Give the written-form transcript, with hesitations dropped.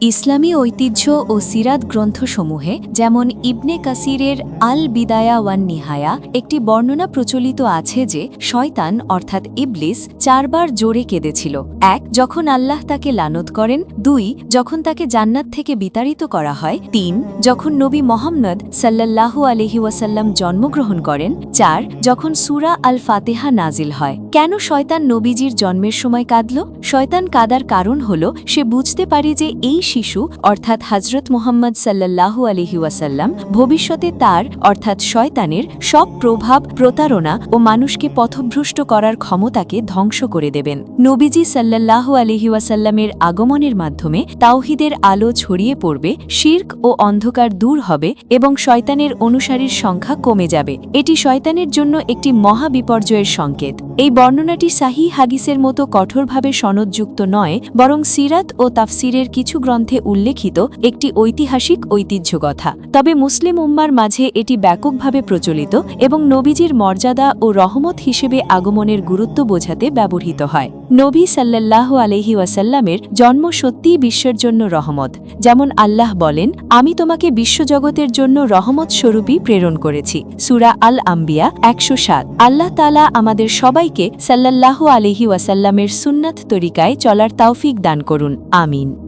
ইসলামী ঐতিহ্য ও সিরাত গ্রন্থসমূহে যেমন ইবনে কাসিরের আল বিদায়া ওয়ান নিহায়া একটি বর্ণনা প্রচলিত আছে যে শয়তান অর্থাৎ ইবলিস 4 বার জোরে কেঁদেছিল। 1 যখন আল্লাহ তাকে লানত করেন, 2 যখন তাকে জান্নাত থেকে বিতাড়িত করা হয়, 3 যখন নবী মুহাম্মদ সাল্লাল্লাহু আলাইহি ওয়াসাল্লাম জন্মগ্রহণ করেন, 4 যখন সূরা আল ফাতিহা নাজিল হয়। কেন শয়তান নবীজির জন্মের সময় কাঁদল? শয়তান কাদার কারণ হল সে বুঝতে পারে যে এই শিশু অর্থাৎ হযরত মুহাম্মদ সাল্লাল্লাহু আলাইহি ওয়াসাল্লাম ভবিষ্যতে তার অর্থাৎ শয়তানের সব প্রভাব, প্রতারণা ও মানুষকে পথভ্রষ্ট করার ক্ষমতাকে ধ্বংস করে দেবেন। নবীজি সাল্লাল্লাহু আলাইহি ওয়াসাল্লামের আগমনের মাধ্যমে তাওহীদের আলো ছড়িয়ে পড়বে, শিরক ও অন্ধকার দূর হবে এবং শয়তানের অনুসারীর সংখ্যা কমে যাবে। এটি শয়তানের জন্য একটি মহা বিপর্যয়ের সংকেত। এই বর্ণনাটি সাহিহ হাদিসের মতো কঠোরভাবে সনদযুক্ত নয়, বরং সিরাত ও তাফসিরের কিছু গ্রন্থে উল্লেখিত একটি ঐতিহাসিক ঐতিহ্যকথা। তবে মুসলিম উম্মার মাঝে এটি ব্যাপকভাবে প্রচলিত এবং নবীজির মর্যাদা ও রহমত হিসেবে আগমনের গুরুত্ব বোঝাতে ব্যবহৃত হয়। নবী সাল্লাল্লাহু আলাইহি ওয়াসাল্লামের জন্ম সত্যিই বিশ্বের জন্য রহমত। যেমন আল্লাহ বলেন, আমি তোমাকে বিশ্বজগতের জন্য রহমত স্বরূপই প্রেরণ করেছি। সূরা আল আম্বিয়া 107। আল্লাহ তাআলা আমাদের সবাইকে সাল্লাল্লাহু আলাইহি ওয়াসাল্লামের সুন্নাত তরিকায় চলার তৌফিক দান করুন। আমিন।